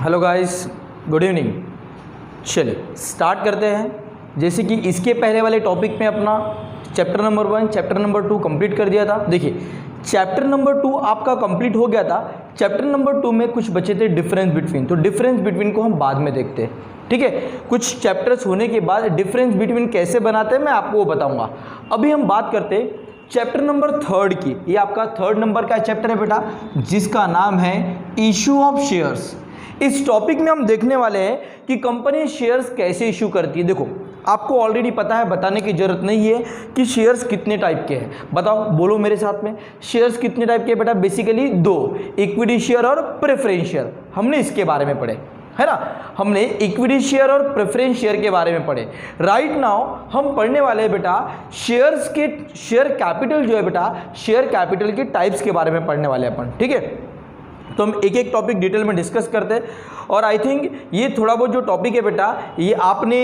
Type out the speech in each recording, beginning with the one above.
Hello guys, good evening. चलिए start करते हैं। जैसे कि इसके पहले वाले टॉपिक में अपना chapter number 1 chapter number 2 complete कर दिया था। देखिए चैप्टर नंबर 2 आपका कंप्लीट हो गया था। चैप्टर नंबर 2 में कुछ बचे थे डिफरेंस बिटवीन, तो डिफरेंस बिटवीन को हम बाद में देखते हैं, ठीक है। कुछ चैप्टर्स होने के बाद डिफरेंस बिटवीन कैसे बनाते हैं मैं आपको वो बताऊंगा। अभी हम बात करते हैं चैप्टर नंबर 3 की। ये आपका 3rd नंबर का चैप्टर है बेटा, जिसका नाम है इशू ऑफ शेयर्स। इस टॉपिक में हम देखने वाले हैं कि कंपनी शेयर्स कैसे इशू करती है। देखो आपको ऑलरेडी पता है, बताने की जरूरत नहीं है कि शेयर्स कितने टाइप के हैं। बताओ, बोलो मेरे साथ में, शेयर्स कितने टाइप के हैं बेटा? बेसिकली 2, इक्विटी शेयर और प्रेफरेंस शेयर। हमने इसके बारे में पढ़े है ना, हमने इक्विटी शेयर और प्रेफरेंस शेयर के बारे में पढ़े। राइट नाउ हम पढ़ने वाले हैं बेटा शेयर्स के शेयर कैपिटल जो है बेटा, शेयर कैपिटल के टाइप्स के बारे में पढ़ने वाले अपन, ठीक है। तो हम एक एक टॉपिक डिटेल में डिस्कस करते हैं। और आई थिंक ये थोड़ा बहुत जो टॉपिक है बेटा, ये आपने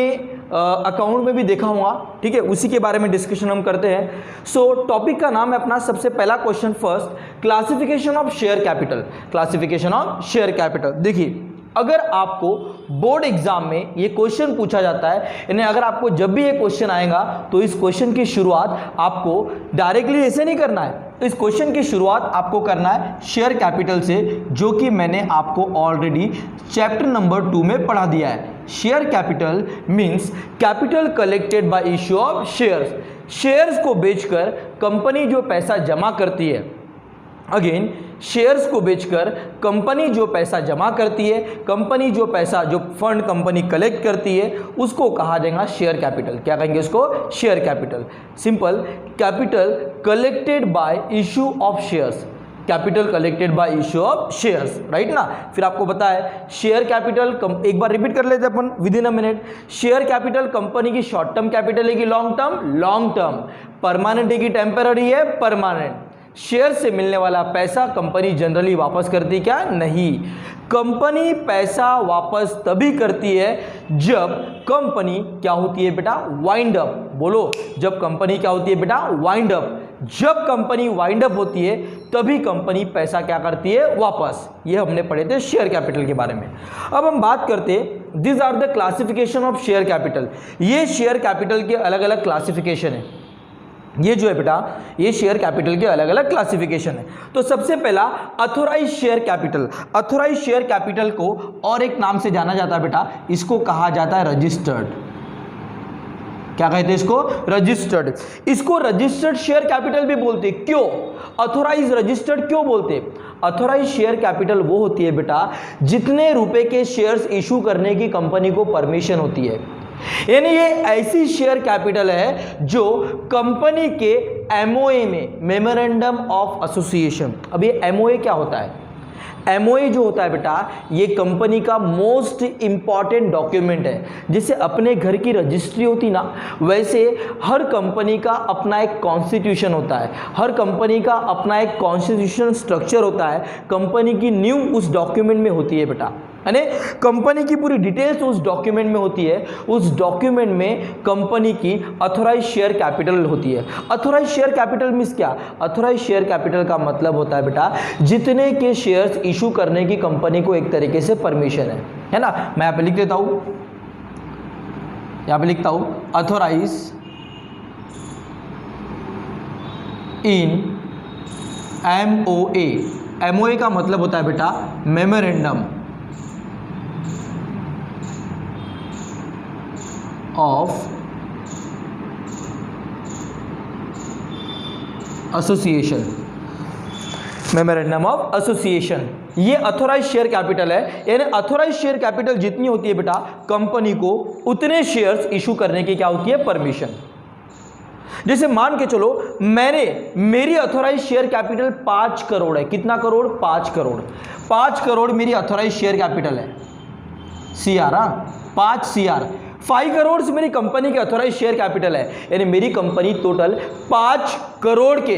अकाउंट में भी देखा होगा, ठीक है। उसी के बारे में डिस्कशन हम करते हैं। सो टॉपिक का नाम है अपना, सबसे पहला question first, classification of share capital. Classification of share capital. देखिए अगर आपको बोर्ड एग्जाम में ये क्वेश्चन पूछा जाता है, यानी अगर आपको जब भी ये क्वेश्चन आएगा तो इस क्वेश्चन की शुरुआत आपको डायरेक्टली ऐसे नहीं करना है। इस क्वेश्चन की शुरुआत आपको करना है शेयर कैपिटल से, जो कि मैंने आपको ऑलरेडी चैप्टर नंबर 2 में पढ़ा दिया है। Share capital means capital collected by issue of shares. Shares को बेचकर कंपनी जो पैसा जमा करती है, अगेन शेयर्स को बेचकर कंपनी जो पैसा जमा करती है, कंपनी जो पैसा जो फंड कंपनी कलेक्ट करती है, उसको कहा जाएगा शेयर कैपिटल। क्या कहेंगे उसको? Share capital. Simple, capital collected by issue of shares. Capital collected by issue of shares, right ना। फिर आपको पता है शेयर कैपिटल, एक बार रिपीट कर लेते अपन within a minute. Share capital company की शॉर्ट टर्म कैपिटल है कि long term? Long term. Permanent है कि टेम्पररी है? परमानेंट। शेयर से मिलने वाला पैसा कंपनी जनरली वापस करती क्या? नहीं। कंपनी पैसा वापस तभी करती है जब कंपनी क्या होती है बेटा? Wind up. बोलो, जब कंपनी क्या होती है बेटा? Wind up. जब कंपनी वाइंड अप होती है तभी कंपनी पैसा क्या करती है? वापस। ये हमने पढ़े थे शेयर कैपिटल के बारे में। अब हम बात करते हैं, this are the classification of share capital. ये शेयर कैपिटल के अलग अलग क्लासिफिकेशन है। ये जो है बेटा, ये शेयर कैपिटल के अलग अलग क्लासिफिकेशन है। तो सबसे पहला authorise share capital. Authorise share capital को और एक नाम से जाना जाता है बेटा, इसको कहा जाता है रजिस्टर्ड। क्या कहते हैं इसको? रजिस्टर्ड। इसको रजिस्टर्ड शेयर कैपिटल भी बोलते हैं। क्यों अथोराइज रजिस्टर्ड क्यों बोलते हैं? अथोराइज शेयर कैपिटल वो होती है बेटा जितने रुपए के शेयर्स इशू करने की कंपनी को परमिशन होती है। यानी ये ऐसी शेयर कैपिटल है जो कंपनी के एमओए में, मेमोरेंडम ऑफ एसोसिएशन। अब ये एमओए क्या होता है? एमओए जो होता है बेटा, ये कंपनी का मोस्ट इंपॉर्टेंट डॉक्यूमेंट है। जैसे अपने घर की रजिस्ट्री होती ना, वैसे हर कंपनी का अपना एक कॉन्स्टिट्यूशन होता है, हर कंपनी का अपना एक कॉन्स्टिट्यूशन स्ट्रक्चर होता है। कंपनी की न्यू उस डॉक्यूमेंट में होती है बेटा, यानी कंपनी की पूरी डिटेल्स उस डॉक्यूमेंट में होती है। उस डॉक्यूमेंट में कंपनी की अथोराइज शेयर कैपिटल होती है। अथोराइज शेयर कैपिटल मींस क्या? अथोराइज शेयर कैपिटल का मतलब होता है बेटा जितने के शेयर्स इशू करने की कंपनी को एक तरीके से परमिशन है ना। मैं यहाँ पे लिख देता हूँ, यहाँ पे लिखता हूँ अथोराइज इन एमओए। एमओए का मतलब होता है बेटा memorandum of association. Memorandum of association ये अथोराइज शेयर कैपिटल है। यानी अथोराइज शेयर कैपिटल जितनी होती है बेटा, कंपनी को उतने शेयर्स इशू करने की क्या होती है? परमिशन। जैसे मान के चलो मेरी अथोराइज शेयर कैपिटल 5 करोड़ है। कितना करोड़? 5 करोड़। 5 करोड़ मेरी अथोराइज शेयर कैपिटल है। CR 5 CR। 5 करोड़ से मेरी कंपनी की अथोराइज शेयर कैपिटल है। यानी मेरी कंपनी टोटल 5 करोड़ के,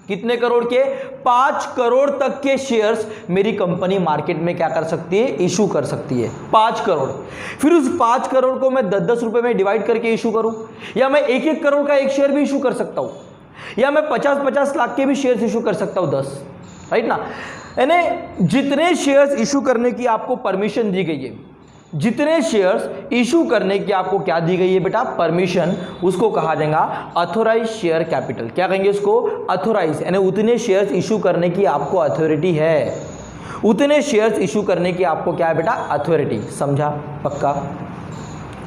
कितने करोड़ के? 5 करोड़ तक के शेयर्स मेरी कंपनी मार्केट में क्या कर सकती है? इशू कर सकती है। 5 करोड़। फिर उस 5 करोड़ को मैं 10-10 रुपए में डिवाइड करके इशू करूं, या मैं 1-1 करोड़ का एक शेयर भी इशू कर सकता हूं, या मैं 50-50 लाख के भी शेयर्स इशू कर सकता हूं 10, राइट ना। यानी जितने शेयर्स इशू करने की आपको परमिशन दी गई है, जितने शेयर्स इशू करने की आपको क्या दी गई है बेटा, परमिशन, उसको कहा जाएगा अथोराइज शेयर कैपिटल। क्या कहेंगे उसको, अथोराइज, यानी उतने शेयर्स इशू करने की आपको अथॉरिटी है, उतने शेयर्स इशू करने की आपको क्या है बेटा, अथॉरिटी। समझा, पक्का।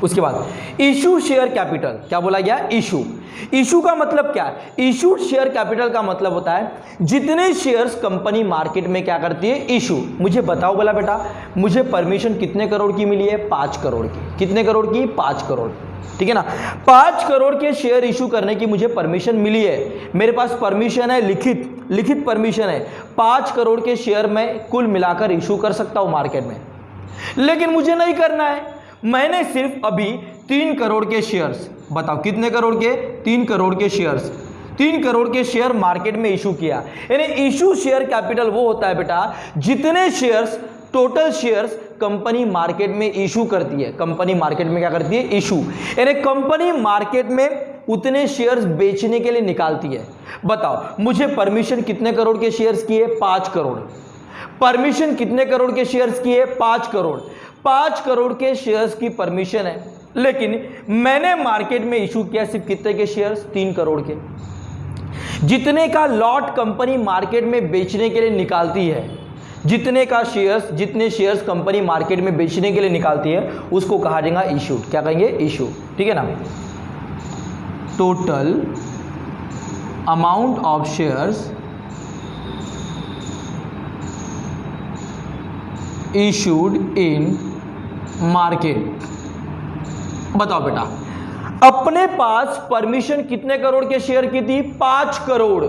उसके बाद इशू शेयर कैपिटल, क्या बोला गया, इशू। इशू का मतलब क्या है, इशूड शेयर कैपिटल का मतलब होता है जितने शेयर्स कंपनी मार्केट में क्या करती है, इशू। मुझे बताओ बोला बेटा, मुझे परमिशन कितने करोड़ की मिली है, 5 करोड़ की। कितने करोड़ की, 5 करोड़, ठीक है ना। 5 करोड़ के शेयर इशू करने की मुझे परमिशन मिली है, मेरे पास परमिशन है, लिखित परमिशन है, 5 करोड़ के शेयर मैं कुल मिलाकर इशू कर सकता हूं मार्केट में। लेकिन मुझे नहीं करना है, मैंने सिर्फ अभी 3 करोड़ के शेयर्स, बताओ कितने करोड़ के, 3 करोड़ के शेयर्स, 3 करोड़ के शेयर मार्केट में इशू किया। यानी इशू शेयर कैपिटल वो होता है बेटा जितने shares, total shares company market में इशू करती है। कंपनी मार्केट में क्या करती है, इशू। यानी कंपनी मार्केट में उतने शेयर्स बेचने के लिए निकालती है। बताओ मुझे परमिशन कितने करोड़ के शेयर्स की है, 5 करोड़। परमिशन कितने करोड़ के शेयर्स की है, 5 करोड़। 5 करोड़ के शेयर्स की परमिशन है, लेकिन मैंने मार्केट में इशू किया सिर्फ कितने के शेयर्स, 3 करोड़ के। जितने का लॉट कंपनी मार्केट में बेचने के लिए निकालती है, जितने का शेयर्स, जितने शेयर्स कंपनी मार्केट में बेचने के लिए निकालती है, उसको कहा जाएगा इशूड। क्या कहेंगे, इशू, ठीक है ना। Total amount of shares issued in market. बताओ बेटा, अपने पास परमिशन कितने करोड़ के शेयर की थी, 5 करोड़,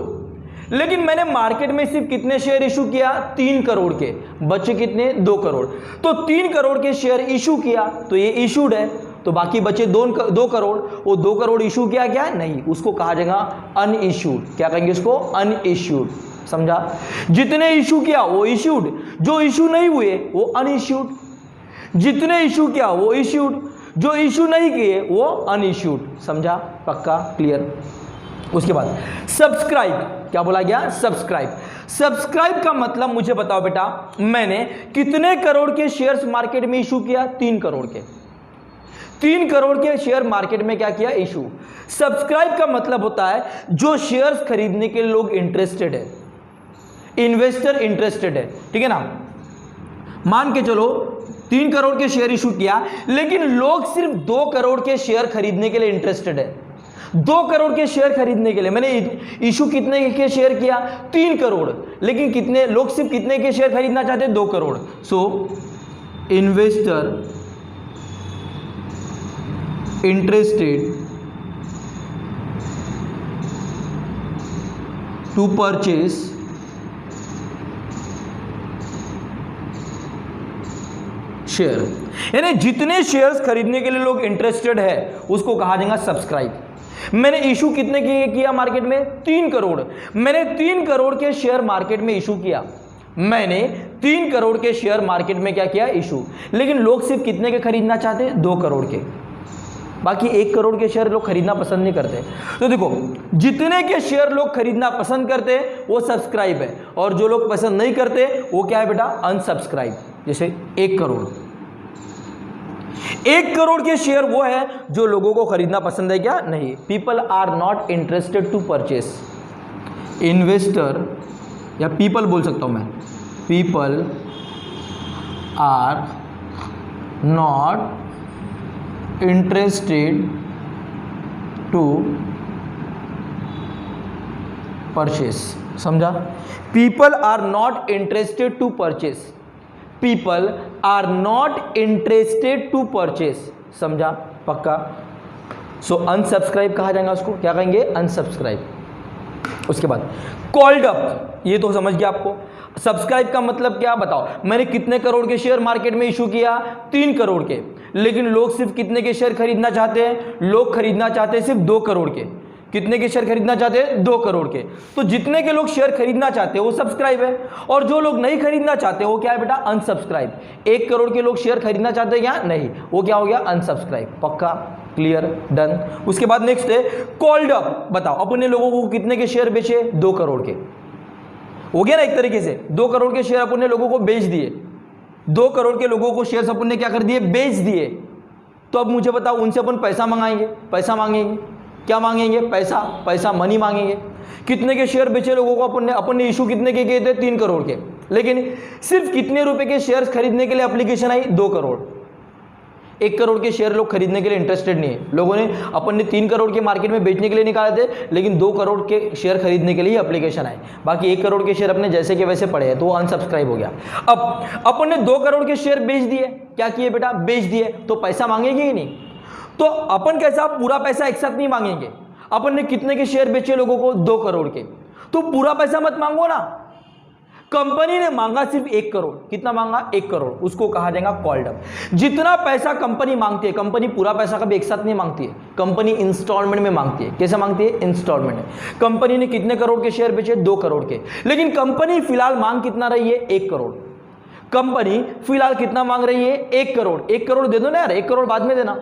लेकिन मैंने मार्केट में सिर्फ कितने शेयर इशू किया, 3 करोड़ के, बचे कितने, 2 करोड़। तो 3 करोड़ के शेयर इशू किया तो ये इशूड है, तो बाकी बचे 2 करोड़। वो 2 करोड़ इशू किया क्या, नहीं, उसको कहा जाएगा अनइशूड। क्या कहेंगे उसको, अनइशूड। समझा, जितने इशू किया वो इशूड, जो इशू नहीं हुए वो अनइशूड, जितने इशू किया वो इशूड, जो इशू नहीं किए वो अनइशूड। समझा, पक्का, क्लियर। उसके बाद सब्सक्राइब, क्या बोला गया, सब्सक्राइब। सब्सक्राइब का मतलब मुझे बताओ बेटा, मैंने कितने करोड़ के शेयर्स मार्केट में इशू किया, 3 करोड़ के। 3 करोड़ के शेयर मार्केट में क्या किया, इशू। सब्सक्राइब का मतलब होता है जो शेयर्स खरीदने के लोग इंटरेस्टेड है, इन्वेस्टर इंटरेस्टेड है, ठीक है ना। मान के चलो 3 करोड़ के शेयर इशू किया, लेकिन लोग सिर्फ 2 करोड़ के शेयर खरीदने के लिए इंटरेस्टेड है। 2 करोड़ के शेयर खरीदने के लिए मैंने इशू कितने के शेयर किया, 3 करोड़, लेकिन कितने लोग सिर्फ कितने के शेयर खरीदना चाहते हैं, 2 crore. So investor interested to purchase share, यानी जितने शेयर्स खरीदने के लिए लोग इंटरेस्टेड है उसको कहा जाएगा सब्सक्राइब। मैंने इशू कितने किया मार्केट में, 3 करोड़। मैंने 3 करोड़ के शेयर मार्केट में इशू किया, मैंने 3 करोड़ के शेयर मार्केट में क्या किया, इशू, लेकिन लोग सिर्फ कितने के खरीदना चाहते हैं, 2 करोड़ के, बाकी 1 करोड़ के शेयर लोग खरीदना पसंद नहीं करते। तो देखो, जितने के शेयर लोग खरीदना पसंद करते हैं वो सब्सक्राइब है, और जो लोग पसंद नहीं करते वो क्या है बेटा, अनसब्सक्राइब। जैसे 1 करोड़, 1 करोड़ के शेयर वो है जो लोगों को खरीदना पसंद है, क्या नहीं, people are not interested to purchase. Investor, या पीपल बोल सकता हूं मैं, people are not interested to purchase. समझा, people are not interested to purchase, people are not interested to purchase. समझा, पक्का। सो अनसब्सक्राइब कहा जाएगा उसको, क्या कहेंगे, अनसब्सक्राइब। उसके बाद कॉल्ड अप, ये तो समझ गया आपको। सब्सक्राइब का मतलब क्या, बताओ, मैंने कितने करोड़ के शेयर मार्केट में इशू किया, 3 करोड़ के, लेकिन लोग सिर्फ कितने के शेयर खरीदना चाहते हैं, लोग खरीदना चाहते हैं सिर्फ 2 करोड़ के। कितने के शेयर खरीदना चाहते हैं, 2 करोड़ के। तो जितने के लोग शेयर खरीदना चाहते हैं वो सब्सक्राइब है, और जो लोग नहीं खरीदना चाहते वो क्या है बेटा, अनसब्सक्राइब। 1 करोड़ के लोग शेयर खरीदना चाहते हैं क्या, नहीं, वो क्या हो गया, अनसब्सक्राइब। पक्का, क्लियर, डन। उसके बाद नेक्स्ट है कॉल्ड अप। बताओ, अपने लोगों को कितने के शेयर बेचे, 2 करोड़ के। हो गया ना एक तरीके से। 2 करोड़ के शेयर अपन ने लोगों को बेच दिए, 2 करोड़ के लोगों को शेयर अपन ने क्या कर दिए, बेच दिए। तो अब मुझे बताओ, उनसे अपन पैसा मंगाएंगे, पैसा मांगेंगे, क्या मांगेंगे, पैसा, पैसा मनी मांगेंगे। कितने के शेयर बेचे लोगों को अपन ने इशू कितने के किए थे, 3 करोड़ के, लेकिन सिर्फ कितने रुपए के शेयर्स खरीदने के लिए एप्लीकेशन आई, 2 करोड़। 1 करोड़ के शेयर लोग खरीदने के लिए इंटरेस्टेड नहीं है। लोगों ने, अपन ने 3 करोड़ के मार्केट में बेचने के लिए निकाले थे, लेकिन 2 करोड़ के शेयर खरीदने के लिए एप्लीकेशन आए। बाकी 1 करोड़ के शेयर अपने जैसे के वैसे पड़े हैं, तो वो अनसब्सक्राइब हो गया। अब अपन ने 2 करोड़ के शेयर बेच दिए, क्या किए बेटा, बेच दिए, तो पैसा मांगेंगे ही नहीं। तो अपन कैसा, पूरा पैसा एक साथ नहीं मांगेंगे। अपन ने कितने के शेयर बेचे लोगों को, 2 करोड़ के, तो पूरा पैसा मत मांगो ना। कंपनी ने मांगा सिर्फ 1 करोड़, कितना मांगा, 1 करोड़, उसको कहा जाएगा कॉल्ड अप। जितना पैसा कंपनी मांगती है, कंपनी पूरा पैसा कभी एक साथ नहीं मांगती है, कंपनी इंस्टॉलमेंट में मांगती है। कैसे मांगती है, इंस्टॉलमेंट में। कंपनी ने कितने करोड़ के शेयर बेचे, 2 करोड़ के, लेकिन कंपनी फिलहाल मांग कितना रही है, 1 करोड़। कंपनी फिलहाल कितना मांग रही है, 1 करोड़। 1 करोड़ दे दो ना यार, 1 करोड़ बाद में देना,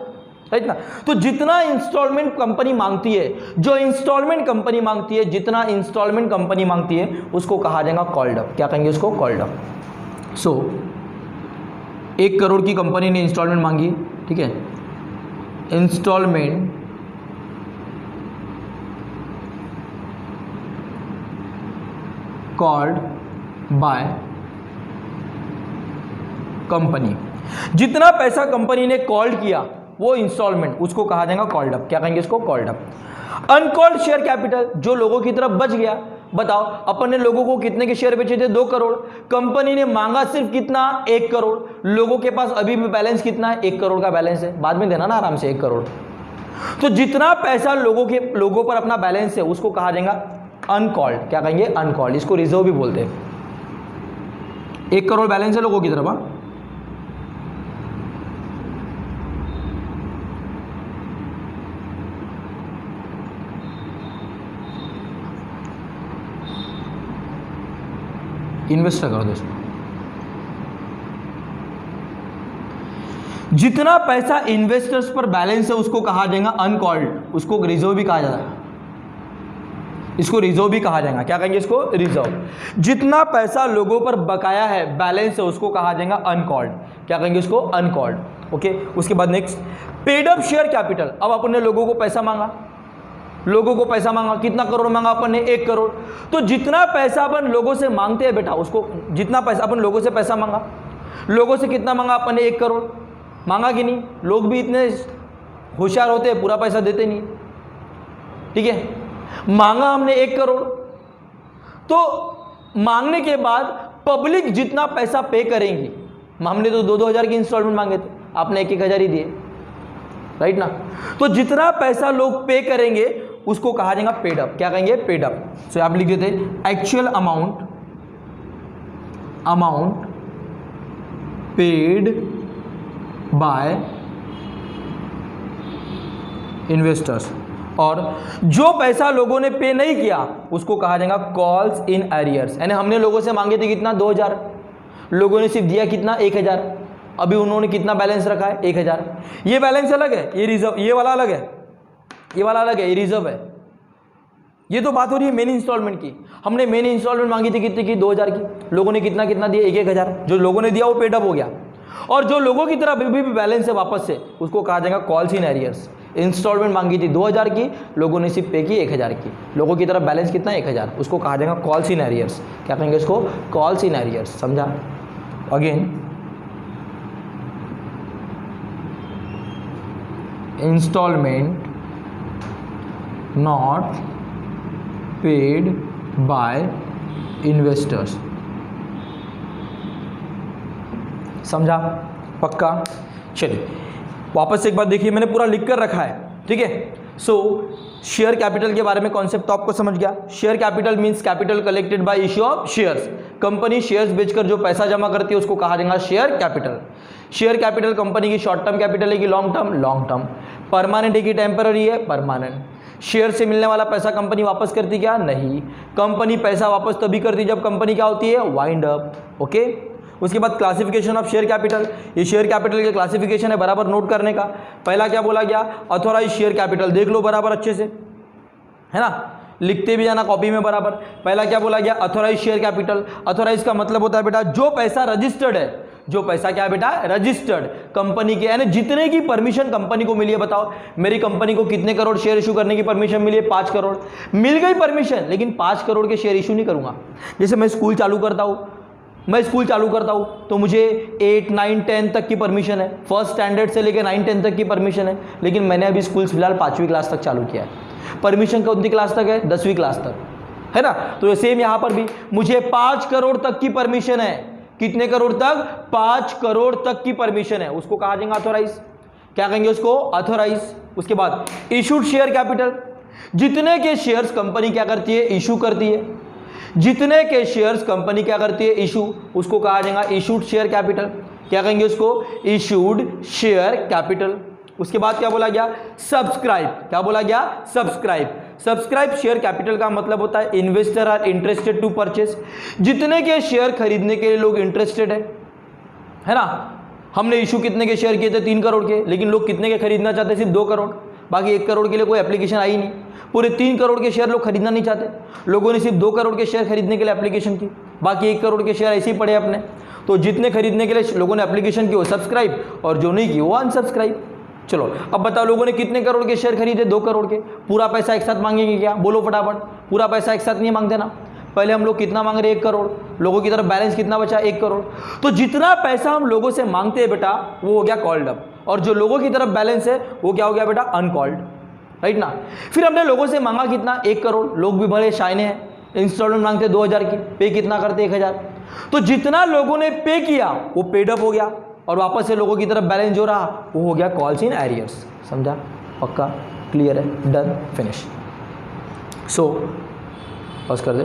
राइट ना। तो जितना इंस्टॉलमेंट कंपनी मांगती है, जो इंस्टॉलमेंट कंपनी मांगती है, जितना इंस्टॉलमेंट कंपनी मांगती है, उसको कहा जाएगा कॉल्ड अप। क्या कहेंगे उसको, कॉल्ड अप। सो 1 करोड़ की कंपनी ने इंस्टॉलमेंट मांगी, ठीक है, इंस्टॉलमेंट कॉल्ड बाय कंपनी। जितना पैसा कंपनी ने कॉल्ड किया वो इंस्टॉलमेंट, उसको कहा जाएगा कॉल्ड अप। क्या कहेंगे इसको, called up. Uncalled share capital, जो लोगों की तरफ बच गया। बताओ, अपन ने लोगों को कितने के शेयर बेचे थे, 2 करोड़। कंपनी ने मांगा सिर्फ कितना, 1 करोड़। लोगों के पास अभी भी बैलेंस कितना है, 1 करोड़ का बैलेंस है, बाद में देना ना आराम से 1 करोड़। तो जितना पैसा लोगों पर अपना बैलेंस है, उसको कहा जाएगा अनकॉल्ड। क्या कहेंगे, अनकॉल्ड। इसको रिजर्व भी बोलते हैं। 1 करोड़ बैलेंस है लोगों की तरफ, हाँ। इन्वेस्टर कर दो इसको। जितना पैसा इन्वेस्टर्स पर बैलेंस है, उसको कहा जाएगा अनकॉल्ड, उसको रिजर्व भी कहा जाता है। इसको रिजर्व भी कहा जाएगा। क्या कहेंगे इसको, रिजर्व। जितना पैसा लोगों पर बकाया है, बैलेंस है, उसको कहा जाएगा अनकॉल्ड। क्या कहेंगे इसको, अनकॉल्ड। ओके, उसके बाद next, paid up share capital. अब अपन ने लोगों को पैसा मांगा, लोगों को पैसा मांगा, कितना करोड़ मांगा अपन ने, 1 करोड़। तो जितना पैसा अपन लोगों से मांगते हैं बेटा, उसको, जितना पैसा अपन लोगों से पैसा मांगा, लोगों से कितना मांगा अपन ने, 1 करोड़ मांगा कि नहीं। लोग भी इतने होशियार होते हैं, पूरा पैसा देते नहीं, ठीक है। मांगा हमने 1 करोड़, तो मांगने के बाद पब्लिक जितना पैसा पे करेंगी, हमने तो 2-2 हज़ार की इंस्टॉलमेंट मांगे थे, आपने 1-1 हज़ार ही दिए, राइट ना। तो जितना पैसा लोग पे करेंगे, उसको कहा जाएगा पेड अप। क्या कहेंगे, पेड अप। सो आप लिख देते actual amount paid by investors. और जो पैसा लोगों ने पे नहीं किया, उसको कहा जाएगा कॉल्स इन एरियर्स। यानी हमने लोगों से मांगे थे कितना, 2000, लोगों ने सिर्फ दिया कितना, 1000। अभी उन्होंने कितना बैलेंस रखा है, 1000। ये बैलेंस अलग है, ये रिजर्व, ये वाला अलग है, ये वाला अलग है, ये रिजर्व है। ये तो बात हो रही है मेन इंस्टॉलमेंट की। हमने मेन इंस्टॉलमेंट मांगी थी कितने की, 2000 की। लोगों ने कितना कितना दिया, 1-1000। जो लोगों ने दिया वो पेड अप हो गया। और जो लोगों की तरफ अभी भी बैलेंस है वापस से, उसको कहा जाएगा कॉल्स इन एरियर्स। इंस्टॉलमेंट मांगी थी 2000 की, लोगों ने सिर्फ पे की 1000 की। लोगों की तरफ बैलेंस कितना, 1000, उसको कहा जाएगा कॉल्स इन एरियर्स। क्या कहेंगे इसको, कॉल्स इन एरियर्स। समझा। Again, instalment not paid by investors. समझा, पक्का। चलिए वापस से एक बार देखिए, मैंने पूरा लिख कर रखा है, ठीक है। सो शेयर कैपिटल के बारे में कॉन्सेप्ट तो आपको समझ गया। Share capital means capital collected by issue of shares. Company shares बेचकर जो पैसा जमा करती है, उसको कहा जाएगा share capital. Share capital company की शॉर्ट टर्म कैपिटल है कि long term, long term. Permanent है कि टेम्पररी है, परमानेंट। शेयर से मिलने वाला पैसा कंपनी वापस करती क्या, नहीं। कंपनी पैसा वापस तभी करती जब कंपनी क्या होती है, वाइंड अप। ओके, उसके बाद क्लासिफिकेशन ऑफ शेयर कैपिटल। ये शेयर कैपिटल के क्लासिफिकेशन है, बराबर नोट करने का। पहला क्या बोला गया, ऑथोराइज शेयर कैपिटल, देख लो बराबर अच्छे से, है ना। लिखते भी जाना कॉपी में बराबर। पहला क्या बोला गया, अथोराइज शेयर कैपिटल। अथोराइज का मतलब होता है बेटा जो पैसा रजिस्टर्ड है, जो पैसा क्या है बेटा, रजिस्टर्ड कंपनी के, यानी जितने की परमिशन कंपनी को मिली है। बताओ मेरी कंपनी को कितने करोड़ शेयर इशू करने की परमिशन मिली है, 5 करोड़ मिल गई परमिशन, लेकिन 5 करोड़ के शेयर इशू नहीं करूंगा। जैसे मैं स्कूल चालू करता हूं, तो मुझे 8, 9, 10 तक की परमिशन है, फर्स्ट स्टैंडर्ड से लेकर 9, 10 तक की परमिशन है, लेकिन मैंने अभी स्कूल फिलहाल 5वीं क्लास तक चालू किया है। परमिशन कौन सी क्लास तक है, 10वीं क्लास तक, है ना। तो सेम यहां पर भी मुझे 5 करोड़ तक की परमिशन है। कितने करोड़ तक, 5 करोड़ तक की परमिशन है, उसको कहा जाएगा अथोराइज। क्या कहेंगे उसको, अथोराइज। उसके बाद इशूड शेयर कैपिटल, जितने के शेयर्स कंपनी क्या करती है, इशू करती है। जितने के शेयर्स कंपनी क्या करती है, इशू, उसको कहा जाएगा इशूड शेयर कैपिटल। क्या कहेंगे उसको, इशूड शेयर कैपिटल। उसके बाद क्या बोला गया, सब्सक्राइब। क्या बोला गया, सब्सक्राइब। सब्सक्राइब शेयर कैपिटल का मतलब होता है investor are interested to purchase, जितने के शेयर खरीदने के लिए लोग इंटरेस्टेड है ना। हमने इशू कितने के शेयर किए थे, 3 करोड़ के, लेकिन लोग कितने के खरीदना चाहते हैं, सिर्फ 2 करोड़। बाकी 1 करोड़ के लिए कोई एप्लीकेशन आई नहीं। पूरे 3 करोड़ के शेयर लोग खरीदना नहीं चाहते, लोगों ने सिर्फ 2 करोड़ के शेयर खरीदने के लिए एप्लीकेशन की, बाकी 1 करोड़ के शेयर ऐसे ही पड़े अपने। तो जितने खरीदने के लिए लोगों ने एप्लीकेशन की वो सब्सक्राइब, और जो नहीं की वो अनसब्सक्राइब। चलो अब बताओ लोगों ने कितने करोड़ के शेयर खरीदे, 2 करोड़ के। पूरा पैसा एक साथ मांगेंगे क्या, बोलो फटाफट। पूरा पैसा एक साथ नहीं मांगते ना, पहले हम लोग कितना मांग रहे, 1 करोड़। लोगों की तरफ बैलेंस कितना बचा, 1 करोड़। तो जितना पैसा हम लोगों से मांगते हैं बेटा वो हो गया कॉल्ड अप, और जो लोगों की तरफ बैलेंस है वो क्या हो गया बेटा, अनकॉल्ड, राइट ना। फिर हमने लोगों से मांगा कितना, 1 करोड़। लोग भी बड़े शायने हैं, इंस्टॉलमेंट मांगते 2000 की, पे कितना करते, 1000। तो जितना लोगों ने पे किया वो पेड अप हो गया, और वापस से लोगों की तरफ बैलेंस जो रहा वो हो गया कॉल्स इन एरियर्स। समझा, पक्का, क्लियर है, डन, फिनिश। सो पॉज कर दे,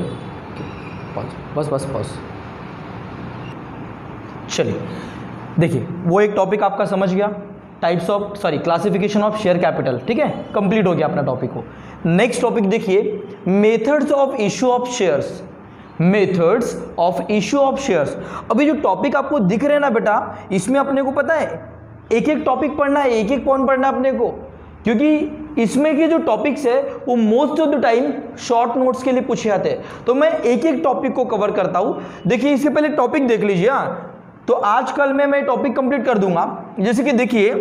पॉज, बस पॉज। चलिए देखिए, वो एक टॉपिक आपका समझ गया, क्लासिफिकेशन ऑफ शेयर कैपिटल, ठीक है, कंप्लीट हो गया अपना टॉपिक को। नेक्स्ट टॉपिक देखिए, methods of issue of shares. Methods of issue of shares. अभी जो टॉपिक आपको दिख रहे हैं ना बेटा, इसमें अपने को पता है एक एक टॉपिक पढ़ना है, एक एक पॉइंट पढ़ना है अपने को, क्योंकि इसमें के जो टॉपिक्स है वो most of the time short notes के लिए पूछे जाते हैं। तो मैं एक एक टॉपिक को कवर करता हूं। देखिए इसके पहले टॉपिक देख लीजिए। तो आज कल में मैं टॉपिक कंप्लीट कर दूंगा। जैसे कि देखिए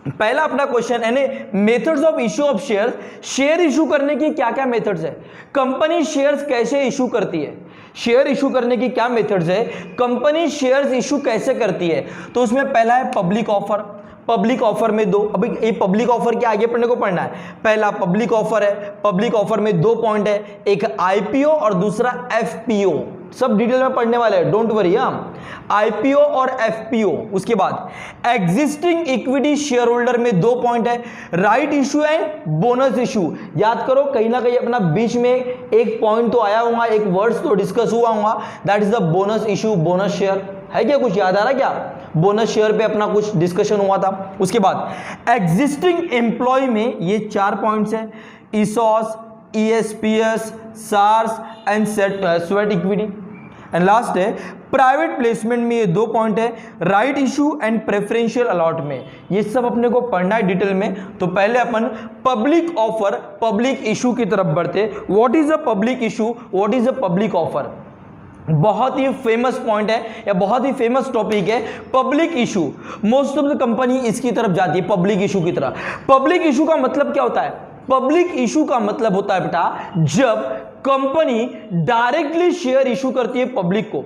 पहला अपना क्वेश्चन यानी methods of issue of share. Share issue करने की क्या क्या मेथड्स है, कंपनी शेयर्स कैसे इशू करती है, शेयर इशू करने की क्या मेथड्स है, कंपनी शेयर्स इशू कैसे करती है। तो उसमें पहला है पब्लिक ऑफर। पब्लिक ऑफर में 2, अभी ये पब्लिक ऑफर के आगे पढ़ने को पढ़ना है। पहला पब्लिक ऑफर है, पब्लिक ऑफर में 2 पॉइंट है, एक आईपीओ और दूसरा एफपीओ। सब डिटेल में पढ़ने वाले हैं, डोंट वरी। आईपीओ और एफपीओ। उसके बाद एग्जिस्टिंग इक्विटी शेयर होल्डर में 2 पॉइंट है, right issue and bonus issue. याद करो कहीं ना कहीं अपना बीच में एक पॉइंट तो आया होगा, एक वर्ड्स तो डिस्कस हुआ होगा, that is the bonus issue, bonus share. है क्या, कुछ याद आ रहा क्या, बोनस शेयर पे अपना कुछ डिस्कशन हुआ था। उसके बाद एग्जिस्टिंग एम्प्लॉय में ये 4 पॉइंट्स हैं, ESOS, ESPS, SARS and sweat equity. And last है प्राइवेट प्लेसमेंट में ये 2 पॉइंट है, right issue and preferential allot में। ये सब अपने को पढ़ना है डिटेल में। तो पहले अपन पब्लिक ऑफर, पब्लिक इशू की तरफ बढ़ते। What is a public issue, what is a public offer. बहुत ही फेमस पॉइंट है या बहुत ही फेमस टॉपिक है public issue. Most of the company इसकी तरफ जाती है, पब्लिक इशू की तरफ। पब्लिक इशू का मतलब क्या होता है, पब्लिक इशू का मतलब होता है बेटा जब कंपनी डायरेक्टली शेयर इशू करती है पब्लिक को।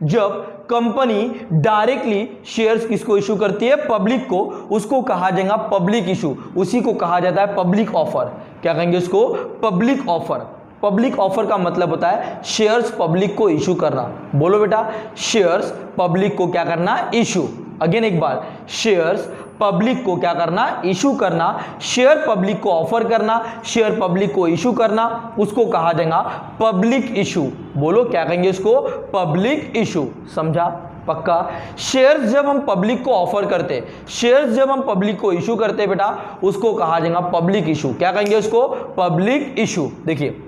जब कंपनी डायरेक्टली शेयर्स किसको इशू करती है, पब्लिक को, उसको कहा जाएगा पब्लिक इशू। उसी को कहा जाता है पब्लिक ऑफर। क्या कहेंगे उसको, पब्लिक ऑफर। पब्लिक ऑफर का मतलब होता है शेयर्स पब्लिक को इशू करना। बोलो बेटा, शेयर्स पब्लिक को क्या करना, इशू। अगेन एक बार, शेयर्स पब्लिक को क्या करना, इशू करना। शेयर पब्लिक को ऑफर करना, शेयर पब्लिक को इशू करना, उसको कहा जाएगा पब्लिक इशू। बोलो क्या कहेंगे इसको, पब्लिक इशू। समझा, पक्का। शेयर्स जब हम पब्लिक को ऑफर करते, शेयर्स जब हम पब्लिक को इशू करते बेटा, उसको कहा जाएगा पब्लिक इशू। क्या कहेंगे उसको, पब्लिक इशू। देखिए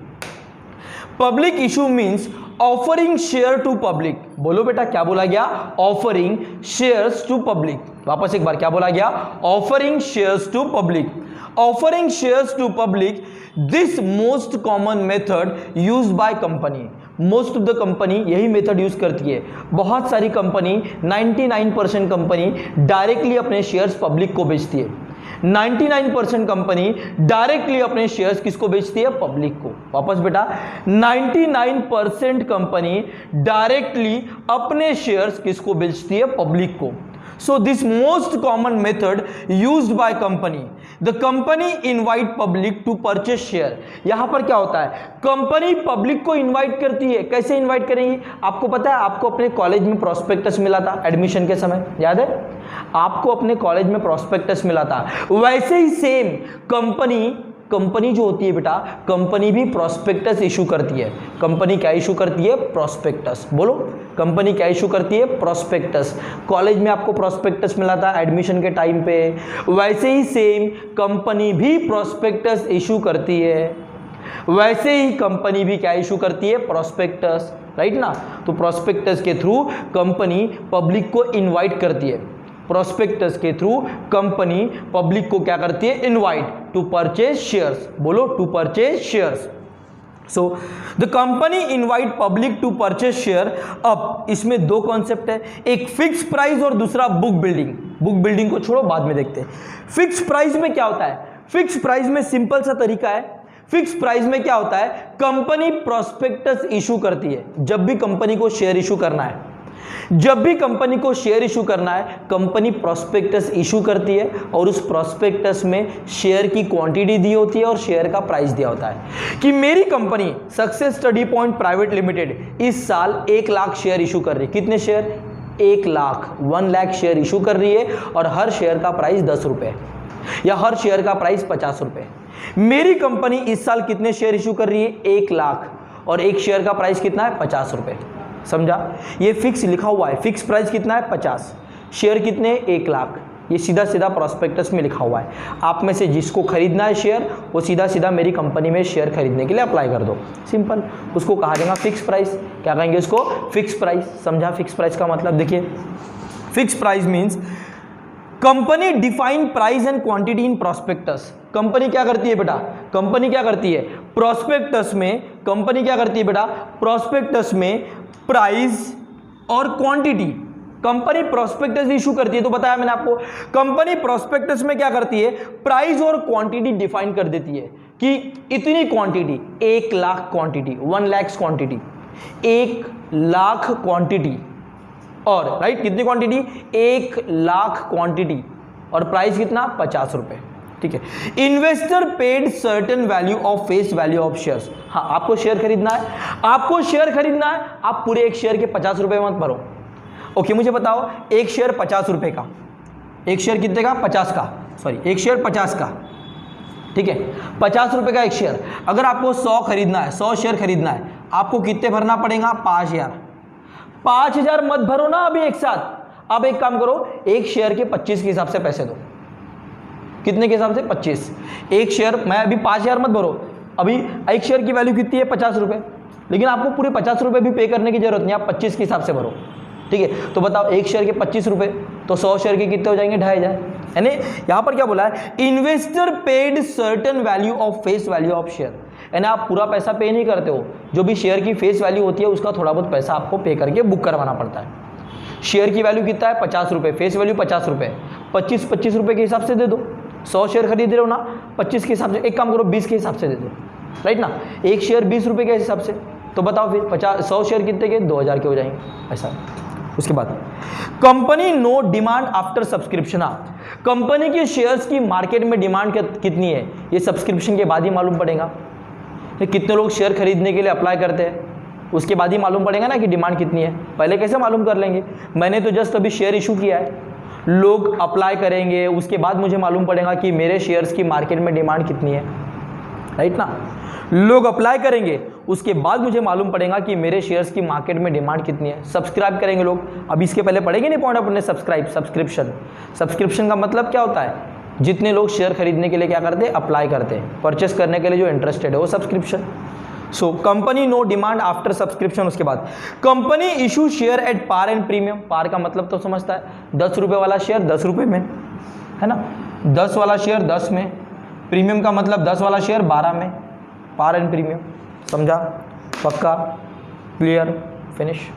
public issue means offering share to public. बोलो बेटा क्या बोला गया, ऑफरिंग शेयर्स टू पब्लिक। वापस एक बार क्या बोला गया, offering shares to public. Offering shares to public this most common method used by company, most of the company यही मेथड यूज करती है। बहुत सारी कंपनी 99% कंपनी डायरेक्टली अपने शेयर्स पब्लिक को बेचती है। 99% कंपनी डायरेक्टली अपने शेयर्स किसको बेचती है? पब्लिक को। वापस बेटा, 99% कंपनी डायरेक्टली अपने शेयर्स किसको बेचती है? पब्लिक को। So this most common method used by company. The company invite public to purchase share. यहां पर क्या होता है? कंपनी पब्लिक को इनवाइट करती है। कैसे इनवाइट करेंगी? आपको पता है, आपको अपने कॉलेज में प्रोस्पेक्टस मिला था एडमिशन के समय, याद है? आपको अपने कॉलेज में प्रोस्पेक्टस मिला था। वैसे ही सेम कंपनी जो होती है बेटा, कंपनी भी प्रोस्पेक्टस इशू करती है। कंपनी क्या इशू करती है? प्रोस्पेक्टस। बोलो, कंपनी क्या इशू करती है? प्रोस्पेक्टस। कॉलेज में आपको प्रोस्पेक्टस मिला था एडमिशन के टाइम पे, वैसे ही सेम कंपनी भी प्रोस्पेक्टस इशू करती है। वैसे ही कंपनी भी क्या इशू करती है? प्रोस्पेक्टस, राइट ना? तो प्रोस्पेक्टस के थ्रू कंपनी पब्लिक को इनवाइट करती है। प्रोस्पेक्टस के थ्रू कंपनी पब्लिक को क्या करती है? Invite to purchase shares. बोलो, to purchase shares. So the company invite public to purchase share. अब इसमें दो कॉन्सेप्ट है, एक फिक्स प्राइस और दूसरा बुक बिल्डिंग। बुक बिल्डिंग को छोड़ो, बाद में देखते हैं। फिक्स प्राइस में क्या होता है? फिक्स प्राइस में सिंपल सा तरीका है। फिक्स प्राइस में क्या होता है? कंपनी प्रोस्पेक्टस इशू करती है। जब भी कंपनी को शेयर इशू करना है, जब भी कंपनी को शेयर इशू करना है, कंपनी प्रोस्पेक्टस इशू करती है और उस प्रोस्पेक्टस में शेयर की क्वांटिटी दी होती है और शेयर का प्राइस दिया होता है कि मेरी company success study point private limited इस साल 1 लाख शेयर इशू कर रही है। कितने शेयर? 1 लाख शेयर इशू कर रही है और हर शेयर का प्राइस 10 रुपए या हर शेयर का प्राइस 50 रुपए। मेरी कंपनी इस साल कितने शेयर इशू कर रही है? 1 लाख, और एक शेयर का प्राइस कितना है? 50 रुपए। समझा? ये फिक्स लिखा हुआ है। फिक्स प्राइस कितना है? 50। शेयर कितने? 1 लाख। ये सीधा सीधा प्रोस्पेक्टस में लिखा हुआ है। आप में से जिसको खरीदना है शेयर, वो सीधा सीधा मेरी कंपनी में शेयर खरीदने के लिए अप्लाई कर दो। सिंपल। उसको कहा जाएगा फिक्स प्राइस। क्या कहेंगे उसको? Fix price. समझा फिक्स प्राइस का मतलब? देखिए, fix price means company define price and quantity in prospectus. Company क्या करती है बेटा? कंपनी क्या करती है? प्रोस्पेक्टस में कंपनी क्या करती है बेटा? प्रोस्पेक्टस में प्राइस और क्वांटिटी कंपनी प्रोस्पेक्टस इशू करती है। तो बताया मैंने आपको, कंपनी प्रोस्पेक्टस में क्या करती है? प्राइस और क्वांटिटी डिफाइन कर देती है कि इतनी quantity, 1 lakh quantity, 1 lakh quantity, 1 lakh quantity, और राइट कितनी क्वांटिटी? 1 लाख क्वांटिटी, और प्राइस कितना? 50 रुपए। ठीक है। Investor paid certain value of face value of shares. हाँ, आपको शेयर खरीदना है, आपको शेयर खरीदना है, आप पूरे एक शेयर के 50 रुपए मत भरो। ओके, मुझे बताओ, एक शेयर 50 रुपए का, एक शेयर कितने का? 50 का, सॉरी, एक शेयर 50 का। ठीक है, 50 रुपए का एक शेयर। अगर आपको 100 खरीदना है, 100 शेयर खरीदना है, आपको कितने भरना पड़ेगा? 5000। 5000 मत भरो ना अभी एक साथ। अब एक काम करो, एक शेयर के 25 के हिसाब से पैसे दो। कितने के हिसाब से? 25। एक शेयर, मैं अभी 5000 मत भरो, अभी एक शेयर की वैल्यू कितनी है? 50 रुपए। लेकिन आपको पूरे 50 रुपए भी पे करने की जरूरत नहीं, आप 25 के हिसाब से भरो। ठीक है, तो बताओ, एक शेयर के 25 रुपए, तो 100 शेयर के कितने हो जाएंगे? 2500। यानी यहां पर क्या बोला है? Investor paid certain value of face value of share. यानी आप पूरा पैसा पे नहीं करते हो, जो भी शेयर की फेस वैल्यू होती है उसका थोड़ा बहुत पैसा आपको पे करके बुक करवाना पड़ता है। शेयर की वैल्यू कितना है? 50 रुपए, फेस वैल्यू 50 रुपए, 25 रुपए के हिसाब से दे दो। 100 शेयर खरीद रहे हो ना, 25 के हिसाब से, एक काम करो 20 के हिसाब से दे दो, राइट ना? एक शेयर 20 रुपए के हिसाब से, तो बताओ फिर 100 शेयर कितने के? 2000 के हो जाएंगे ऐसा। उसके बाद company no demand after subscription. Company के शेयर्स की मार्केट में डिमांड कितनी है, ये सब्सक्रिप्शन के बाद ही मालूम पड़ेगा। कितने लोग शेयर खरीदने के लिए अप्लाई करते हैं, उसके बाद ही मालूम पड़ेगा ना कि डिमांड कितनी है। पहले कैसे मालूम कर लेंगे? मैंने तो जस्ट अभी शेयर इशू किया है, लोग अप्लाई करेंगे, उसके बाद मुझे मालूम पड़ेगा कि मेरे शेयर्स की मार्केट में डिमांड कितनी है, राइट ना? लोग अप्लाई करेंगे, उसके बाद मुझे मालूम पड़ेगा कि मेरे शेयर्स की मार्केट में डिमांड कितनी है। सब्सक्राइब करेंगे लोग, अब इसके पहले पढ़ेंगे नहीं पॉइंट अपने सब्सक्रिप्शन। सब्सक्रिप्शन का मतलब क्या होता है? जितने लोग शेयर खरीदने के लिए क्या करते हैं? अप्लाई करते हैं, परचेस करने के लिए जो इंटरेस्टेड है वो subscription. So company no demand after subscription. उसके बाद company issue share at par and premium. Par का मतलब तो समझता है, 10 रुपए वाला शेयर 10 रुपए में, है ना? 10 वाला शेयर 10 में, प्रीमियम का मतलब 10 वाला शेयर 12 में, पार एंड प्रीमियम, समझा, पक्का, क्लियर, फिनिश।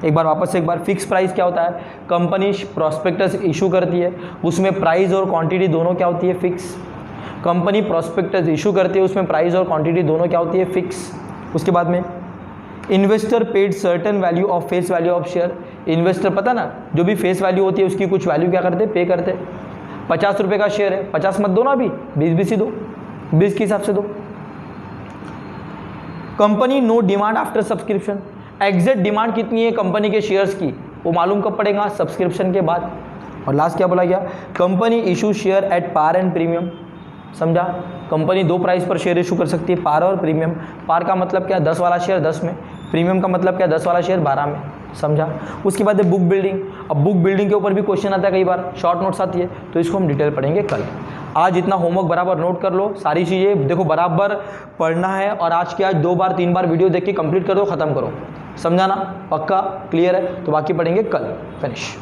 एक बार वापस से एक बार, फिक्स प्राइस क्या होता है, कंपनी प्रॉस्पेक्टस इशू करती है, उसमें प्राइस और क्वांटिटी दोनों क्या होती है, फिक्स। कंपनी प्रॉस्पेक्टस इशू करती है, उसमें प्राइस और क्वांटिटी दोनों क्या होती है, फिक्स। उसके बाद में investor paid certain value of face value of share, investor पता ना जो भी फेस वैल्यू होती है उसकी कुछ वैल्यू क्या करते, पे करते। 50 रुपये का शेयर है, 50 मत दो ना, अभी 20 ही दो, 20 के हिसाब से दो। Company no demand after subscription, exact demand कितनी है कंपनी के शेयर्स की वो मालूम कब पड़ेगा, सब्सक्रिप्शन के बाद। और लास्ट क्या बोला गया, company issue share at par and premium, समझा, कंपनी दो प्राइस पर शेयर इशू कर सकती है, पार और प्रीमियम। पार का मतलब क्या, 10 वाला शेयर 10 में, प्रीमियम का मतलब क्या, 10 वाला शेयर 12 में, समझा। उसके बाद है बुक बिल्डिंग, अब बुक बिल्डिंग के ऊपर भी क्वेश्चन आता है, कई बार शॉर्ट नोट्स आती है, तो इसको हम डिटेल पढ़ेंगे कल। आज इतना होमवर्क बराबर नोट कर लो, सारी चीज़ें देखो बराबर पढ़ना है, और आज के आज 2 बार 3 बार वीडियो देख के कंप्लीट कर दो, खत्म करो, समझा ना, पक्का, क्लियर है, तो बाकी पढ़ेंगे कल, फिनिश।